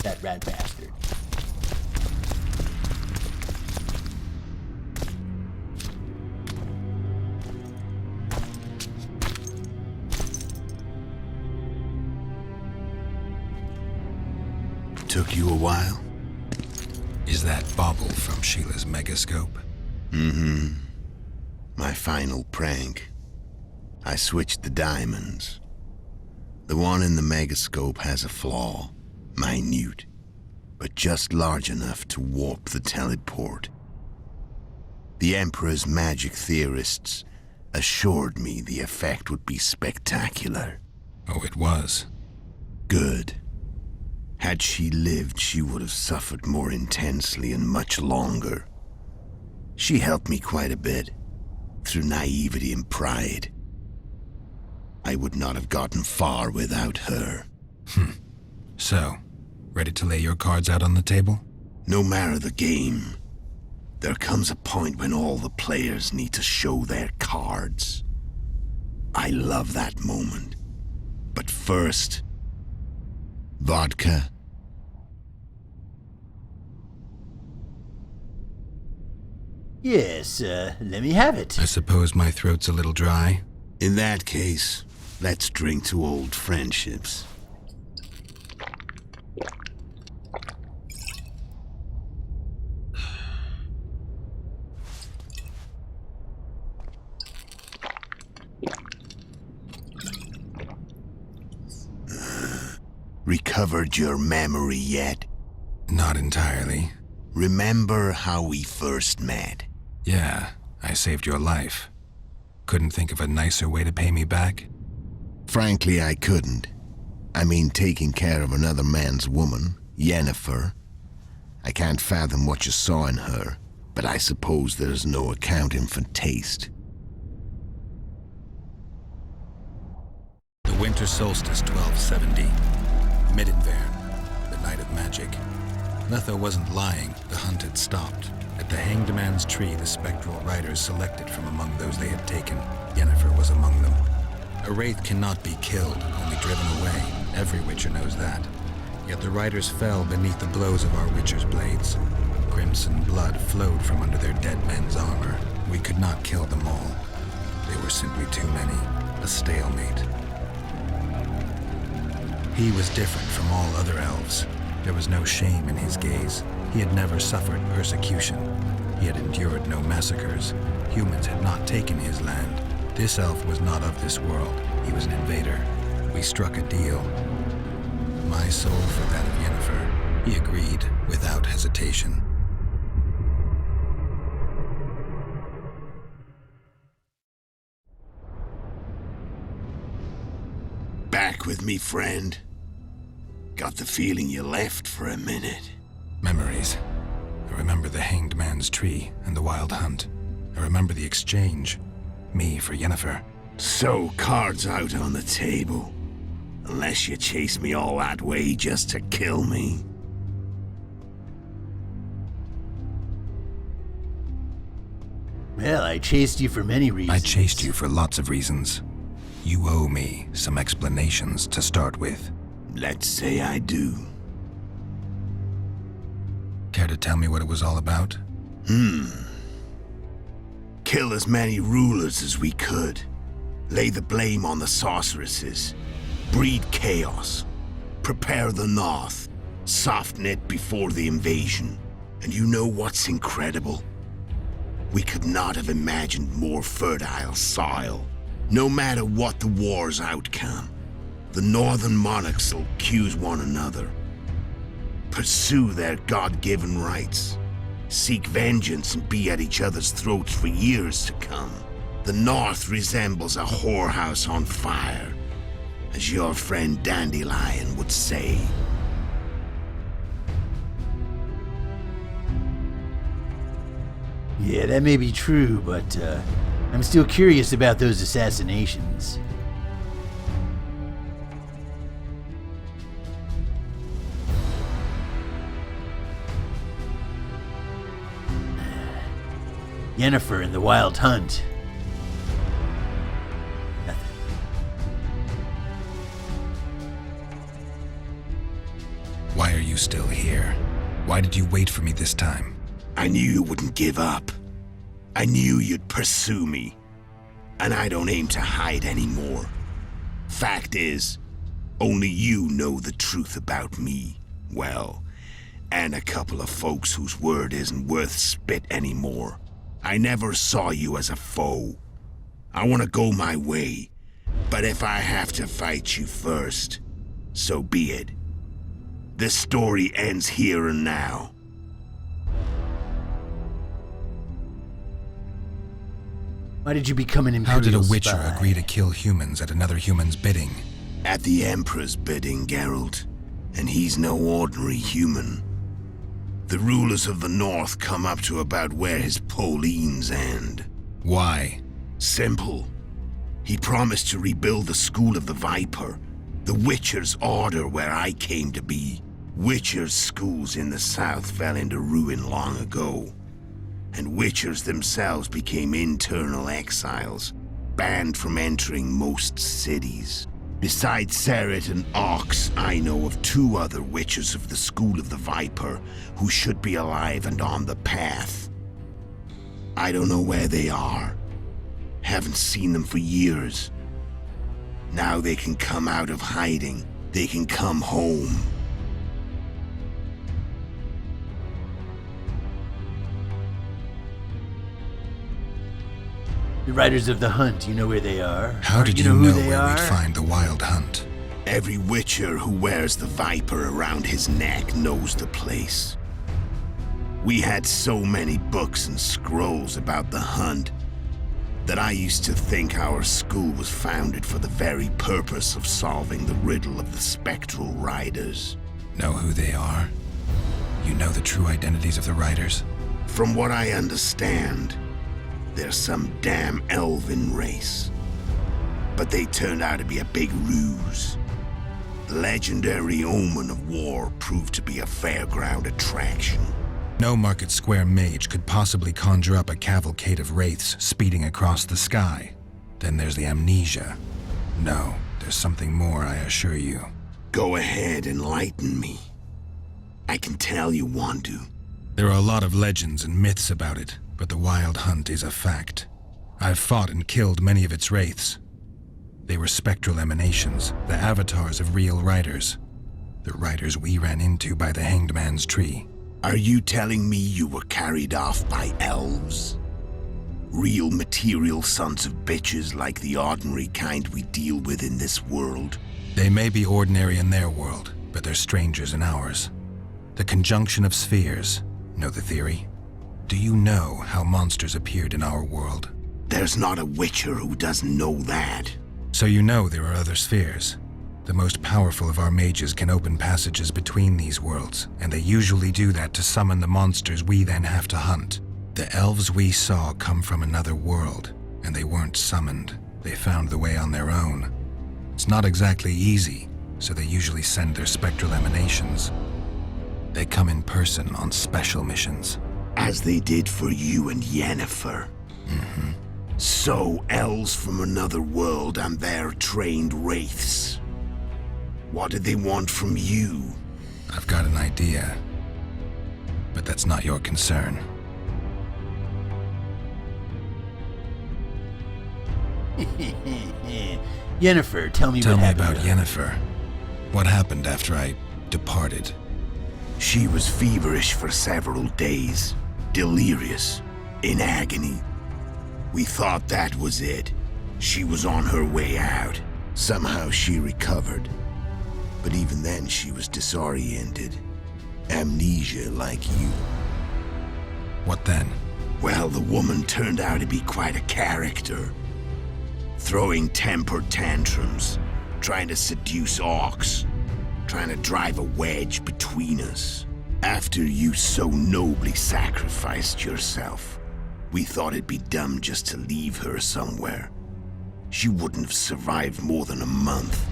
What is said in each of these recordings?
that rat bastard. Took you a while? Is that bauble from Sheila's megascope? Mm-hmm. My final prank. I switched the diamonds. The one in the megascope has a flaw. Minute. But just large enough to warp the teleport. The Emperor's magic theorists assured me the effect would be spectacular. Oh, it was. Good. Had she lived, she would have suffered more intensely and much longer. She helped me quite a bit, through naivety and pride. I would not have gotten far without her. So, ready to lay your cards out on the table? No matter the game, there comes a point when all the players need to show their cards. I love that moment. But first, vodka. Yes, let me have it. I suppose my throat's a little dry. In that case, let's drink to old friendships. Recovered your memory yet? Not entirely. Remember how we first met? Yeah, I saved your life. Couldn't think of a nicer way to pay me back? Frankly, I couldn't. I mean, taking care of another man's woman, Yennefer. I can't fathom what you saw in her, but I suppose there's no accounting for taste. The winter solstice 1270. Midinvern, the night of magic. Letho wasn't lying, the hunt had stopped. At the Hanged Man's Tree, the spectral riders selected from among those they had taken. Yennefer was among them. A wraith cannot be killed, only driven away. Every witcher knows that. Yet the riders fell beneath the blows of our witcher's blades. Crimson blood flowed from under their dead men's armor. We could not kill them all. They were simply too many. A stalemate. He was different from all other elves. There was no shame in his gaze. He had never suffered persecution. He had endured no massacres. Humans had not taken his land. This elf was not of this world. He was an invader. We struck a deal. My soul for that of Yennefer. He agreed without hesitation. Back with me, friend. Got the feeling you left for a minute. Memories. I remember the Hanged Man's Tree and the Wild Hunt. I remember the exchange. Me for Yennefer. So, cards out on the table. Unless you chase me all that way just to kill me. Well, I chased you for many reasons. I chased you for lots of reasons. You owe me some explanations to start with. Let's say I do. Care to tell me what it was all about? Kill as many rulers as we could. Lay the blame on the sorceresses. Breed chaos. Prepare the North. Soften it before the invasion. And you know what's incredible? We could not have imagined more fertile soil. No matter what the war's outcome, the northern monarchs will accuse one another. Pursue their God-given rights. Seek vengeance and be at each other's throats for years to come. The North resembles a whorehouse on fire, as your friend Dandelion would say. Yeah, that may be true, but I'm still curious about those assassinations. Yennefer and the Wild Hunt. Nothing. Why are you you still here? Why did you wait for me this time? I knew you wouldn't give up. I knew you'd pursue me. And I don't aim to hide anymore. Fact is, only you know the truth about me. Well, and a couple of folks whose word isn't worth spit anymore. I never saw you as a foe. I want to go my way, but if I have to fight you first, so be it. The story ends here and now. Why did you become an Imperial How did a Witcher spy? agree to kill humans at another human's bidding? At the Emperor's bidding, Geralt, and he's no ordinary human. The rulers of the North come up to about where his Pauline's end. Why? Simple. He promised to rebuild the School of the Viper, the Witcher's order where I came to be. Witcher's schools in the south fell into ruin long ago, and Witchers themselves became internal exiles, banned from entering most cities. Besides Seret and Ox, I know of 2 other Witchers of the School of the Viper who should be alive and on the path. I don't know where they are. Haven't seen them for years. Now they can come out of hiding. They can come home. The Riders of the Hunt, you know where they are? How did you who know they where are? we'd find the Wild Hunt? Every Witcher who wears the Viper around his neck knows the place. We had so many books and scrolls about the hunt that I used to think our school was founded for the very purpose of solving the riddle of the spectral riders. Know who they are? You know the true identities of the riders? From what I understand, they're some damn elven race. But they turned out to be a big ruse. The legendary omen of war proved to be a fairground attraction. No Market Square mage could possibly conjure up a cavalcade of wraiths speeding across the sky. Then there's the amnesia. No, there's something more, I assure you. Go ahead, enlighten me. I can tell you want to. There are a lot of legends and myths about it, but the Wild Hunt is a fact. I've fought and killed many of its wraiths. They were spectral emanations, the avatars of real riders. The riders we ran into by the Hanged Man's tree. Are you telling me you were carried off by elves? Real material sons of bitches like the ordinary kind we deal with in this world? They may be ordinary in their world, but they're strangers in ours. The conjunction of spheres. Know the theory? Do you know how monsters appeared in our world? There's not a Witcher who doesn't know that. So you know there are other spheres. The most powerful of our mages can open passages between these worlds, and they usually do that to summon the monsters we then have to hunt. The elves we saw come from another world, and they weren't summoned. They found the way on their own. It's not exactly easy, so they usually send their spectral emanations. They come in person on special missions. As they did for you and Yennefer. Mm-hmm. So, elves from another world and their trained wraiths. What did they want from you? I've got an idea, but that's not your concern. Yennefer, tell me Tell what me happened about to her. Yennefer. What happened after I departed? She was feverish for several days, delirious, in agony. We thought that was it. She was on her way out. Somehow she recovered. But even then she was disoriented. Amnesia like you. What then? Well, the woman turned out to be quite a character. Throwing temper tantrums, trying to seduce orcs, trying to drive a wedge between us. After you so nobly sacrificed yourself, we thought it'd be dumb just to leave her somewhere. She wouldn't have survived more than a month.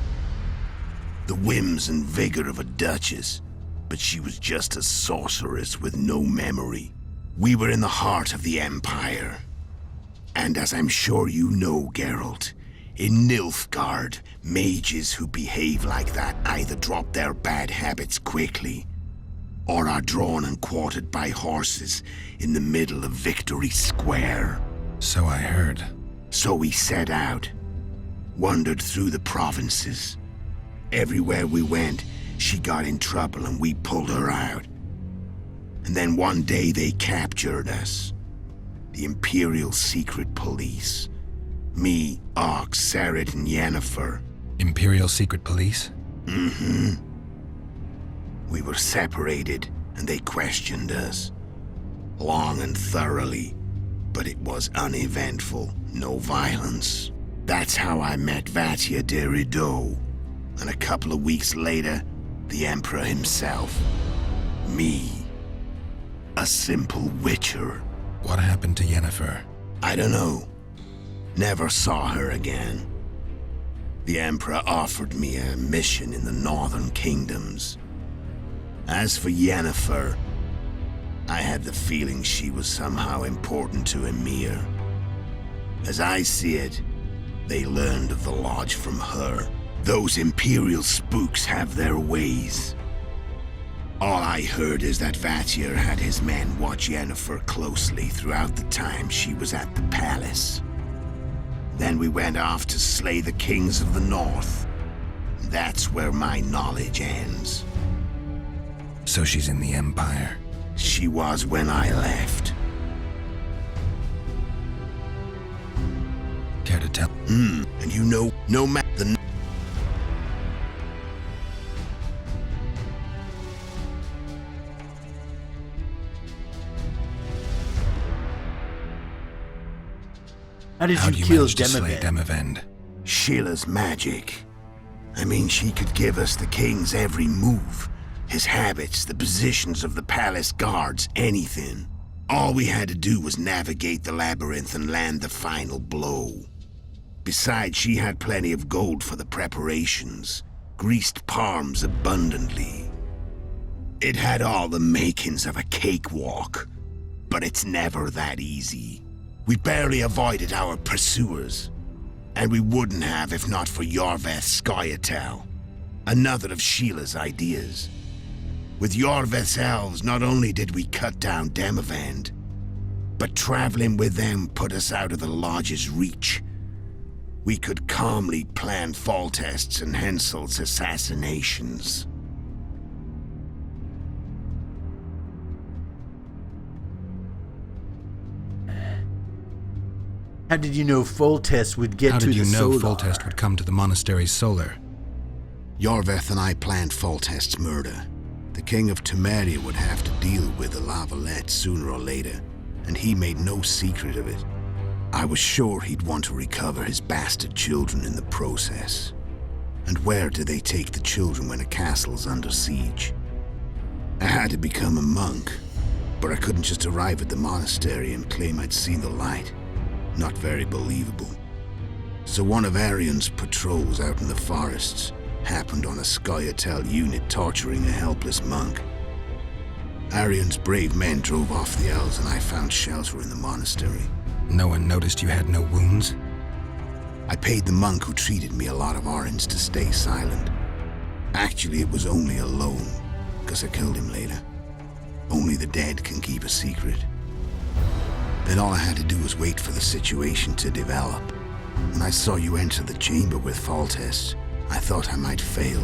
The whims and vigor of a duchess, but she was just a sorceress with no memory. We were in the heart of the Empire. And as I'm sure you know, Geralt, in Nilfgaard, mages who behave like that either drop their bad habits quickly, or are drawn and quartered by horses in the middle of Victory Square. So I heard. So we set out, wandered through the provinces. Everywhere we went, she got in trouble and we pulled her out. And then one day they captured us. The Imperial Secret Police. Me, Ox, Sarah, and Yennefer. Imperial Secret Police? Mm-hmm. We were separated, and they questioned us. Long and thoroughly, but it was uneventful, no violence. That's how I met Vatia de Rideau, and a couple of weeks later, the Emperor himself. Me. A simple witcher. What happened to Yennefer? I don't know. Never saw her again. The Emperor offered me a mission in the Northern Kingdoms. As for Yennefer, I had the feeling she was somehow important to Emir. As I see it, they learned of the Lodge from her. Those Imperial spooks have their ways. All I heard is that Vatir had his men watch Yennefer closely throughout the time she was at the palace. Then we went off to slay the kings of the North. That's where my knowledge ends. So she's in the Empire? She was when I left. Care to tell? And you know, no matter the... How did How'd you you kill manage to slay Demavend? Demavend? Sheila's magic. I mean, she could give us the king's every move. His habits, the positions of the palace guards, anything. All we had to do was navigate the labyrinth and land the final blow. Besides, she had plenty of gold for the preparations. Greased palms abundantly. It had all the makings of a cakewalk. But it's never that easy. We barely avoided our pursuers. And we wouldn't have if not for Iorveth's Scoia'tael, another of Sheila's ideas. With Iorveth's elves, not only did we cut down Demavend, but traveling with them put us out of the Lodge's reach. We could calmly plan Foltest's and Hensel's assassinations. How did you know Foltest would get How to did the you know Solar? Foltest would come to the monastery's solar? Iorveth and I planned Foltest's murder. The King of Temeria would have to deal with the Lavalette sooner or later, and he made no secret of it. I was sure he'd want to recover his bastard children in the process. And where do they take the children when a castle's under siege? I had to become a monk, but I couldn't just arrive at the monastery and claim I'd seen the light. Not very believable. So one of Arion's patrols out in the forests happened on a Scoia'tael unit torturing a helpless monk. Arion's brave men drove off the elves and I found shelter in the monastery. No one noticed you had no wounds? I paid the monk who treated me a lot of orange to stay silent. Actually, it was only a loan, because I killed him later. Only the dead can keep a secret. Then all I had to do was wait for the situation to develop. When I saw you enter the chamber with Foltest, I thought I might fail.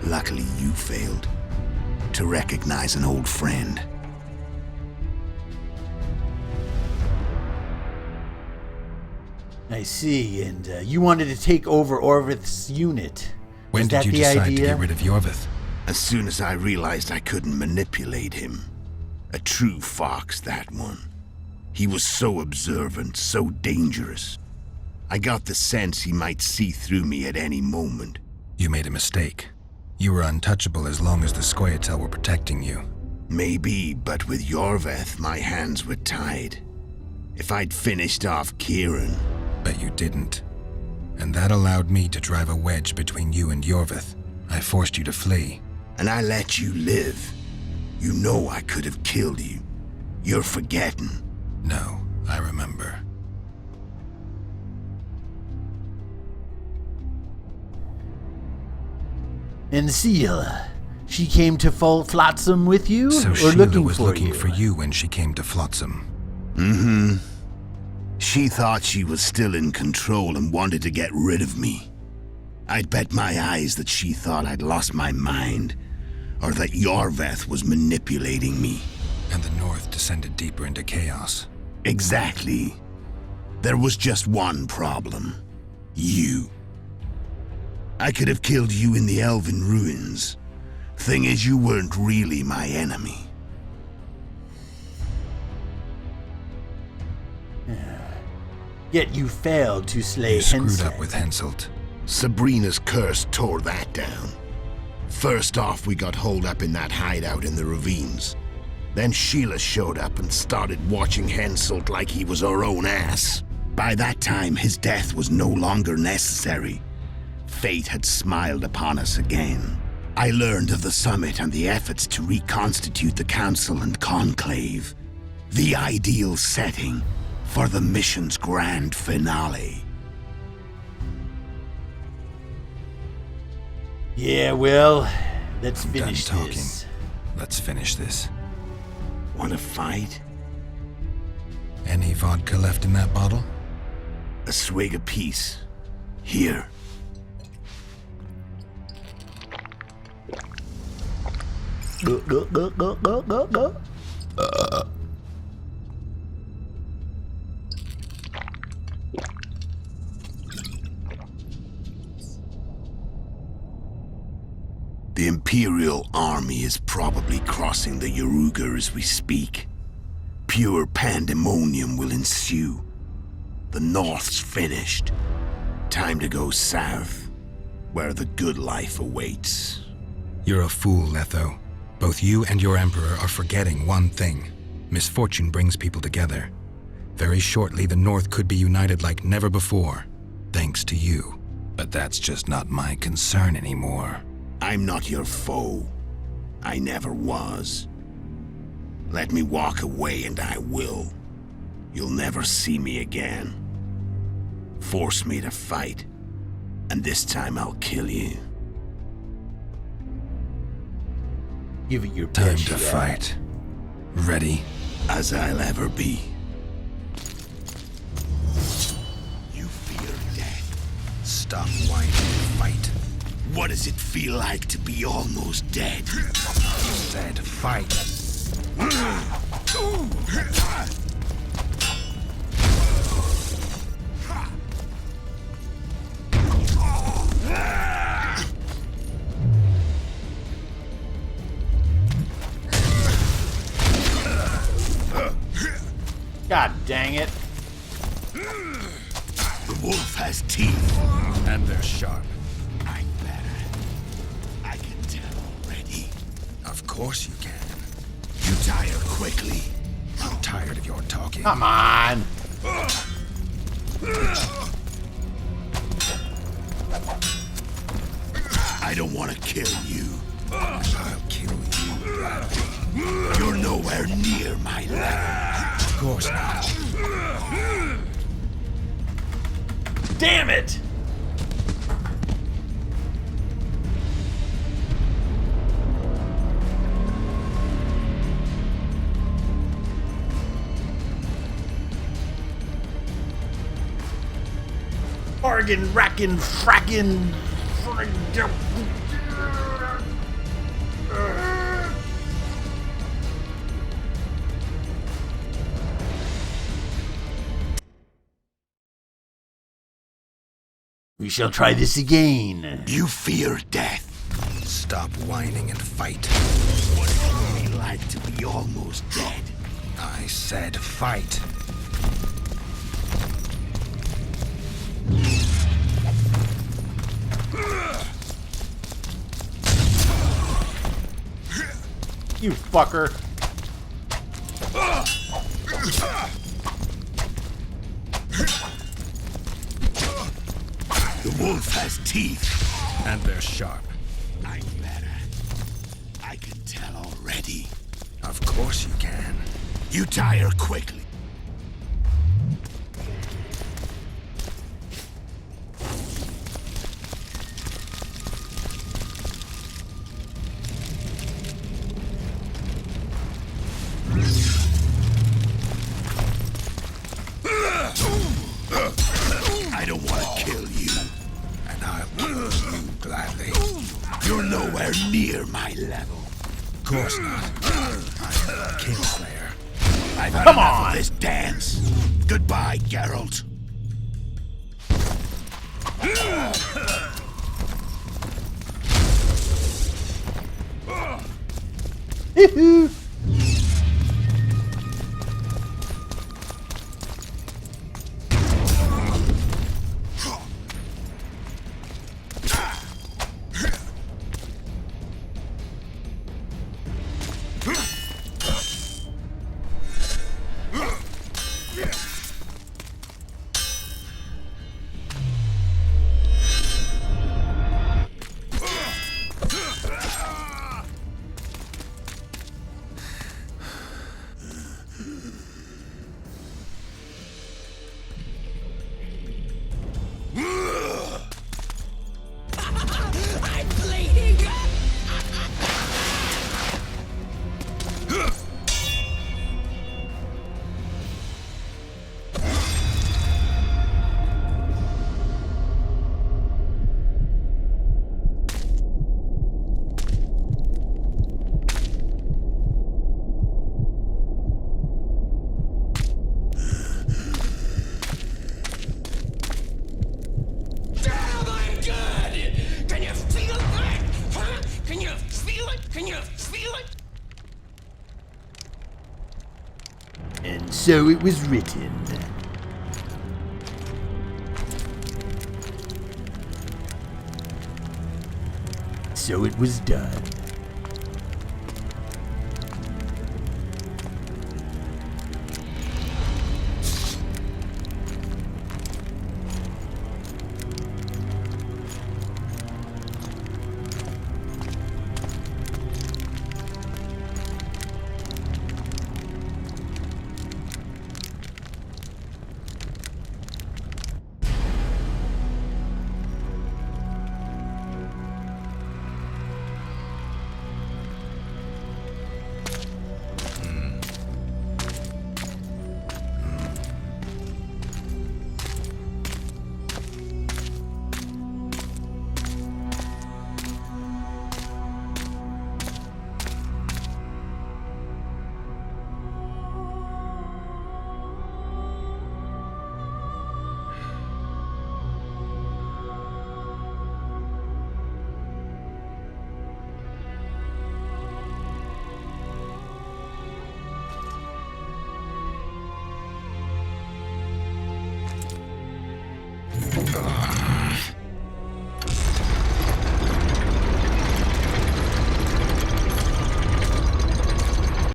Luckily, you failed. To recognize an old friend. I see, and you wanted to take over Iorveth's unit. When Was did that you the decide idea? to get rid of Iorveth? As soon as I realized I couldn't manipulate him. A true fox, that one. He was so observant, so dangerous. I got the sense he might see through me at any moment. You made a mistake. You were untouchable as long as the Scoia'tael were protecting you. Maybe, but with Iorveth, my hands were tied. If I'd finished off Kieran... But you didn't. And that allowed me to drive a wedge between you and Iorveth. I forced you to flee. And I let you live. You know I could have killed you. You're forgetting. No, I remember. And Ciela, She came to full flotsam with you? So or Sheila was for looking you? for you when she came to Flotsam. Mm-hmm. She thought she was still in control and wanted to get rid of me. I'd bet my eyes that she thought I'd lost my mind, or that Iorveth was manipulating me. And the North descended deeper into chaos. Exactly. There was just one problem. You. I could have killed you in the Elven ruins. Thing is, you weren't really my enemy. Yet you failed to slay You screwed Henselt. up with Henselt. Sabrina's curse tore that down. First off, we got holed up in that hideout in the ravines. Then Sheila showed up and started watching Henselt like he was her own ass. By that time, his death was no longer necessary. Fate had smiled upon us again. I learned of the summit and the efforts to reconstitute the council and conclave. The ideal setting for the mission's grand finale. Yeah, well, let's I'm finish done talking. this. Let's finish this. Wanna fight? Any vodka left in that bottle? A swig apiece. Here. The Imperial army is probably crossing the Yaruga as we speak. Pure pandemonium will ensue. The North's finished. Time to go south, where the good life awaits. You're a fool, Letho. Both you and your Emperor are forgetting one thing. Misfortune brings people together. Very shortly, the North could be united like never before, thanks to you. But that's just not my concern anymore. I'm not your foe. I never was. Let me walk away and I will. You'll never see me again. Force me to fight, and this time I'll kill you. Give it your Time best to shot. fight. Ready? As I'll ever be. You fear death. Stop whining and fight. What does it feel like to be almost dead? Said fight. God dang it. The wolf has teeth. And they're sharp. I'm better. I can tell already. Of course you can. You tire quickly. I'm tired of your talking. Come on. I don't want to kill you. I'll kill you. You're nowhere near my level. Of course not. Damn it! Bargain, rackin', frackin'. We shall try this again. You fear death. Stop whining and fight. What it would be like to be almost dead. I said fight. You fucker. The wolf has teeth. And they're sharp. I'm better. I can tell already. Of course you can. You tire quickly. near my level. Of course not. Kingslayer. I've had Come enough on. of this dance. Goodbye, Geralt. I'm bleeding! Damn, I'm good! Can you feel that? Huh? Can you feel it? Can you feel it? And so it was written. So it was done.